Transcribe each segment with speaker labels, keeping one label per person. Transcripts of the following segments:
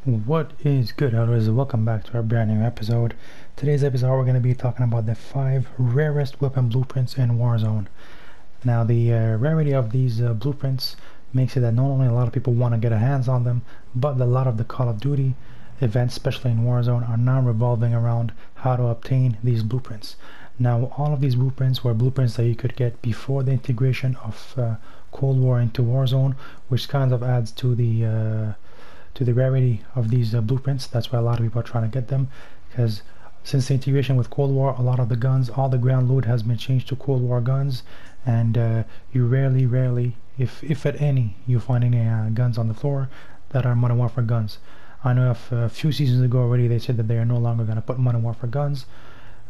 Speaker 1: What is good, Elders? Welcome back to our brand new episode. Today's episode we're going to be talking about the 5 rarest weapon blueprints in Warzone. Now the rarity of these blueprints makes it that not only a lot of people want to get their hands on them, but a lot of the Call of Duty events, especially in Warzone, are now revolving around how to obtain these blueprints. Now all of these blueprints were blueprints that you could get before the integration of Cold War into Warzone, which kind of adds to the rarity of these blueprints. That's why a lot of people are trying to get them, because since the integration with Cold War, a lot of the guns, all the ground loot has been changed to Cold War guns, and you rarely, if at any, you find any guns on the floor that are Modern Warfare guns. I know a few seasons ago already they said that they are no longer going to put Modern Warfare guns,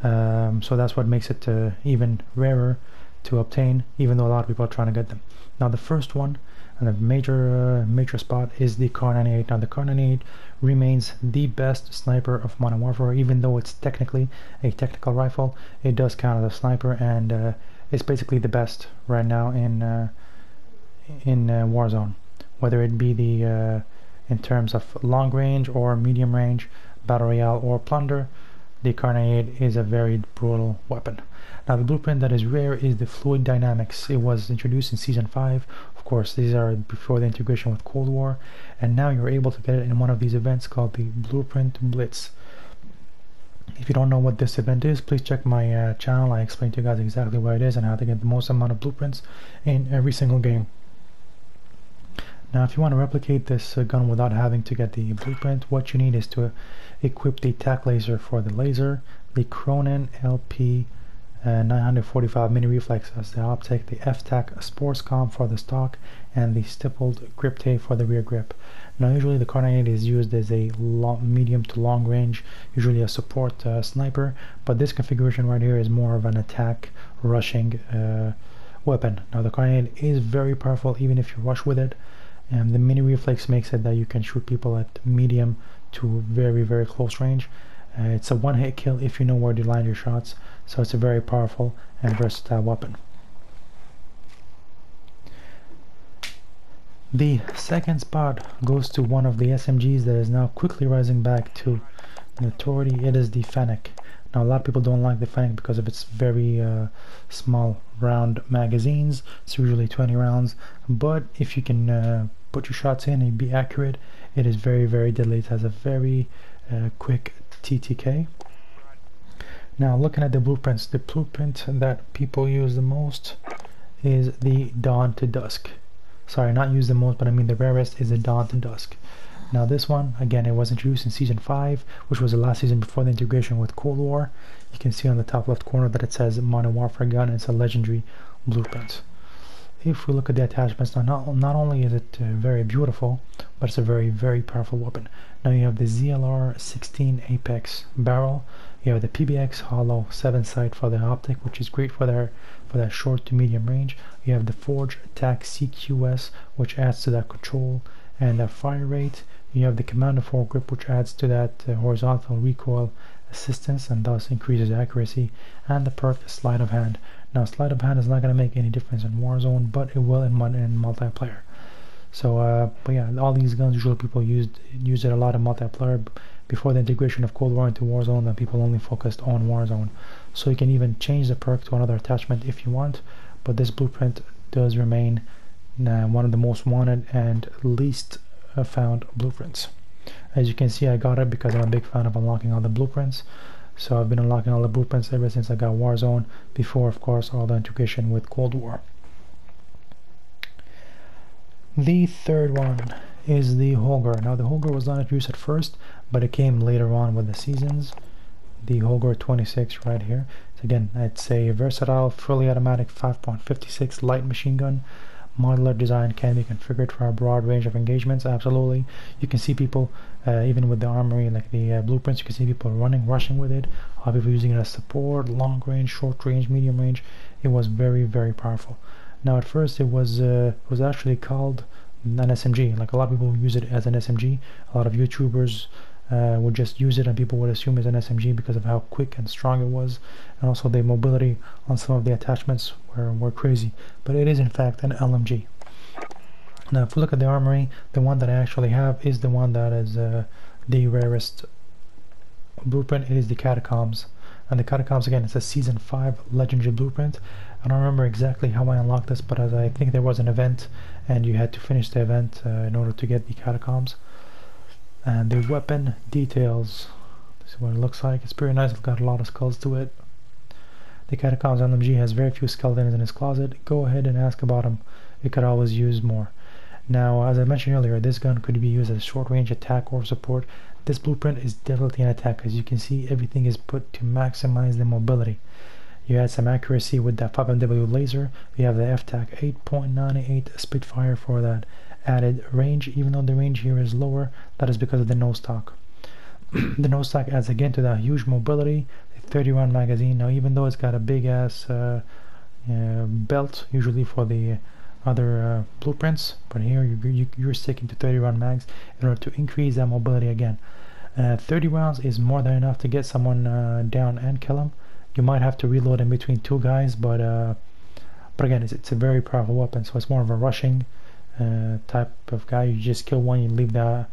Speaker 1: so that's what makes it even rarer to obtain, even though a lot of people are trying to get them. Now the first one, and the major spot, is the Kar 98. Now the Kar 98 remains the best sniper of Modern Warfare, even though it's technically a technical rifle. It does count as a sniper, and it's basically the best right now in Warzone. Whether it be the in terms of long range or medium range, battle royale or plunder, the Kar 98 is a very brutal weapon. Now the blueprint that is rare is the Fluid Dynamics. It was introduced in Season 5. Of course, these are before the integration with Cold War, and now you're able to get it in one of these events called the Blueprint Blitz. If you don't know what this event is, please check my channel. I explain to you guys exactly what it is and how to get the most amount of blueprints in every single game. Now if you want to replicate this gun without having to get the blueprint, what you need is to equip the TAC laser for the laser, the Cronin LP 945 mini reflex as the optic, the F-TAC sports comp for the stock, and the stippled grip tape for the rear grip. Now usually the Kar 98 is used as a medium to long range, usually a support sniper, but this configuration right here is more of an attack rushing weapon. Now the Kar 98 is very powerful even if you rush with it, and the mini reflex makes it that you can shoot people at medium to very close range. It's a one-hit kill if you know where to land your shots, so it's a very powerful and versatile weapon. The second spot goes to one of the SMGs that is now quickly rising back to notoriety. It is the Fennec. Now a lot of people don't like the Fennec because of its very small round magazines. It's usually 20 rounds, but if you can put your shots in and be accurate, it is very deadly. It has a very quick TTK. Now looking at the blueprints, the blueprint that people use the most is the Dawn to Dusk. Sorry, not use the most, but I mean the rarest is the Dawn to Dusk. Now this one, again, it was introduced in Season 5, which was the last season before the integration with Cold War. You can see on the top left corner that it says Modern Warfare gun, and it's a legendary blueprint. If we look at the attachments, now not only is it very beautiful, but it's a very powerful weapon. Now you have the ZLR 16 Apex barrel, you have the PBX hollow 7 sight for the optic, which is great for that short to medium range. You have the Forge TAC CQS, which adds to that control and that fire rate. You have the Commando foregrip, which adds to that horizontal recoil assistance and thus increases accuracy, and the perk Sleight of Hand. Now Sleight of Hand is not going to make any difference in Warzone, but it will in multiplayer. So but yeah, all these guns usually people use it a lot in multiplayer. Before the integration of Cold War into Warzone, then people only focused on Warzone. So you can even change the perk to another attachment if you want, but this blueprint does remain one of the most wanted and least found blueprints. As you can see, I got it because I'm a big fan of unlocking all the blueprints. So I've been unlocking all the blueprints ever since I got Warzone, before of course all the integration with Cold War. The third one is the Holger. Now the Holger was not introduced at first, but it came later on with the seasons. The Holger 26 right here. So again, it's a versatile, fully automatic 5.56 light machine gun. Modular design can be configured for a broad range of engagements. Absolutely, you can see people even with the armory, like the blueprints, you can see people rushing with it. People using it as support, long range, short range, medium range. It was very powerful. Now at first it was actually called an SMG. Like a lot of people use it as an SMG. A lot of YouTubers would just use it, and people would assume it's an SMG because of how quick and strong it was, and also the mobility on some of the attachments were crazy. But it is in fact an LMG. Now if we look at the armory, the one that I actually have is the one that is the rarest blueprint. It is the Catacombs, and the Catacombs, again, it's a season 5 legendary blueprint. I don't remember exactly how I unlocked this, but as I think there was an event and you had to finish the event in order to get the Catacombs. And the weapon details, this is what it looks like. It's pretty nice. It's got a lot of skulls to it. The Catacombs LMG has very few skeletons in his closet. Go ahead and ask about him. It could always use more. Now, as I mentioned earlier, this gun could be used as a short-range attack or support. This blueprint is definitely an attack. As you can see, everything is put to maximize the mobility. You add some accuracy with that 5MW laser. You have the FTAC 8.98 Spitfire for that added range. Even though the range here is lower, that is because of the nose stock. The nose stock adds again to that huge mobility. The 30-round magazine. Now, even though it's got a big-ass belt, usually for the other blueprints, but here you're sticking to 30-round mags in order to increase that mobility again. 30 rounds is more than enough to get someone down and kill him. You might have to reload in between 2 guys, but again, it's a very powerful weapon, so it's more of a rushing type of guy. You just kill one, you leave the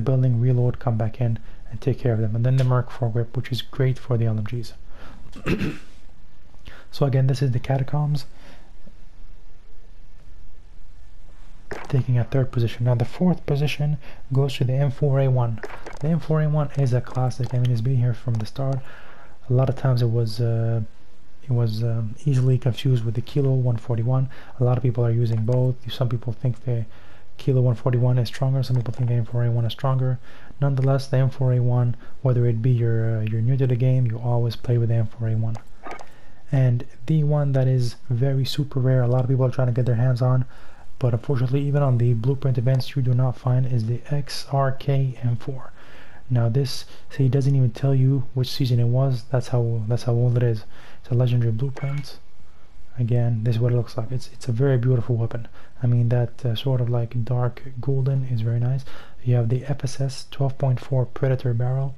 Speaker 1: building, reload, come back in, and take care of them. And then the Merc foregrip, which is great for the LMGs. So again, this is the Catacombs, taking a 3rd position. Now the 4th position goes to the M4A1. The M4A1 is a classic. I mean, it's been here from the start. A lot of times it was easily confused with the Kilo 141. A lot of people are using both. Some people think the Kilo 141 is stronger. Some people think the M4A1 is stronger. Nonetheless, the M4A1, whether it be you're new to the game, you always play with the M4A1. And the one that is very super rare, a lot of people are trying to get their hands on, but unfortunately even on the blueprint events you do not find, is the XRK M4. Now this, see, it doesn't even tell you which season it was. That's how old it is. It's a legendary blueprint. Again, this is what it looks like. It's a very beautiful weapon. I mean, that sort of like dark golden is very nice. You have the FSS 12.4 Predator barrel.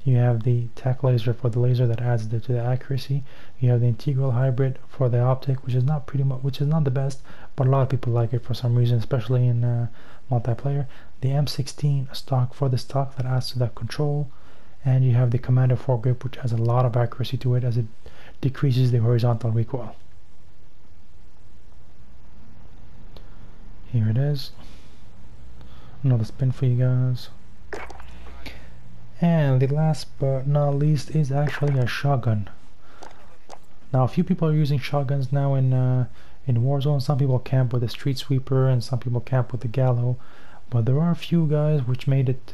Speaker 1: You have the tack laser for the laser that adds to the accuracy. You have the integral hybrid for the optic, which is not the best, but a lot of people like it for some reason, especially in multiplayer. The M16 stock for the stock that adds to that control, and you have the Commander foregrip, which has a lot of accuracy to it as it decreases the horizontal recoil. Here it is. Another spin for you guys. And the last but not least is actually a shotgun. Now a few people are using shotguns now in Warzone. Some people camp with a street sweeper and some people camp with the gallo, but there are a few guys which made it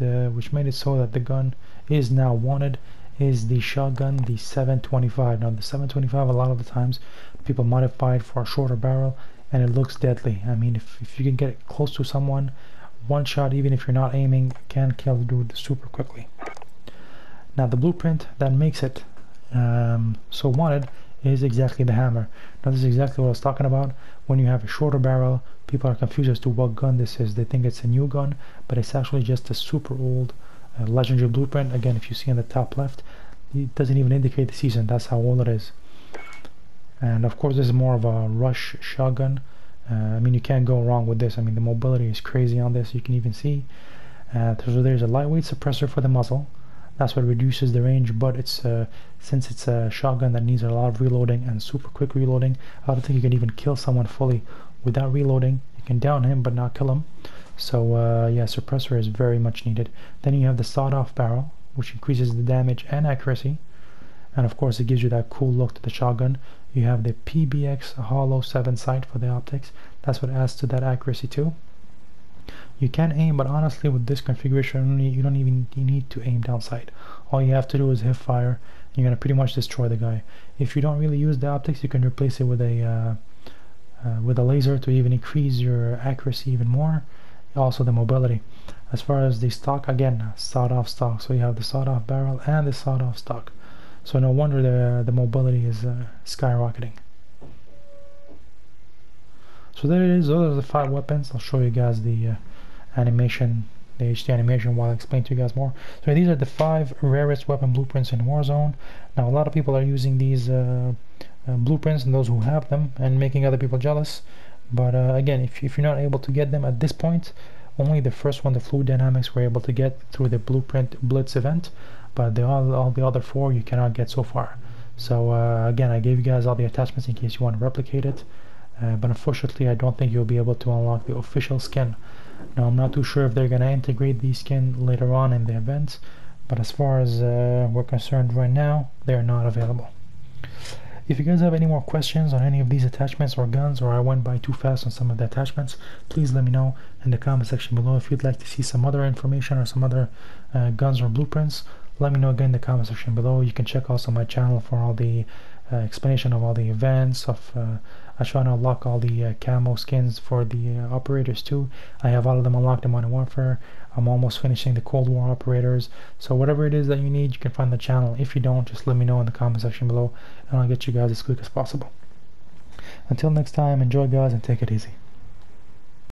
Speaker 1: so that the gun is now wanted. Is the shotgun, the 725. Now the 725, a lot of the times people modify it for a shorter barrel and it looks deadly. I mean, if you can get it close to someone, one shot, even if you're not aiming, can kill the dude super quickly. Now the blueprint that makes it so wanted is exactly the hammer. Now this is exactly what I was talking about. When you have a shorter barrel, people are confused as to what gun this is. They think it's a new gun, but it's actually just a super old legendary blueprint. Again, if you see on the top left, it doesn't even indicate the season. That's how old it is. And of course this is more of a rush shotgun. I mean, you can't go wrong with this. I mean, the mobility is crazy on this. You can even see so there's a lightweight suppressor for the muzzle. That's what reduces the range, but it's since it's a shotgun that needs a lot of reloading and super quick reloading, I don't think you can even kill someone fully without reloading. You can down him but not kill him. So yeah, suppressor is very much needed. Then you have the sawed-off barrel, which increases the damage and accuracy, and of course it gives you that cool look to the shotgun. You have the PBX Hollow 7 sight for the optics. That's what adds to that accuracy too. You can aim, but honestly with this configuration you don't even need to aim down sight. All you have to do is hip fire and you're going to pretty much destroy the guy. If you don't really use the optics, you can replace it with a laser to even increase your accuracy even more. Also the mobility. As far as the stock, again, sawed-off stock. So you have the sawed-off barrel and the sawed-off stock. So no wonder the mobility is skyrocketing. So there it is. Those are the 5 weapons. I'll show you guys the animation, the HD animation, while I explain to you guys more. So these are the 5 rarest weapon blueprints in Warzone. Now a lot of people are using these blueprints, and those who have them, and making other people jealous. But again, if you're not able to get them at this point, only the first one, the Fluid Dynamics, we're able to get through the Blueprint Blitz event, but all the other four you cannot get so far. So again, I gave you guys all the attachments in case you want to replicate it, but unfortunately I don't think you'll be able to unlock the official skin. Now I'm not too sure if they're going to integrate these skins later on in the event, but as far as we're concerned right now, they're not available. If you guys have any more questions on any of these attachments or guns, or I went by too fast on some of the attachments, please let me know in the comment section below. If you'd like to see some other information or some other guns or blueprints, let me know again in the comment section below. You can check also my channel for all the explanation of all the events. I try to unlock all the camo skins for the operators too. I have all of them unlocked in Modern Warfare. I'm almost finishing the Cold War operators. So whatever it is that you need, you can find the channel. If you don't, just let me know in the comment section below, and I'll get you guys as quick as possible. Until next time, enjoy guys and take it easy.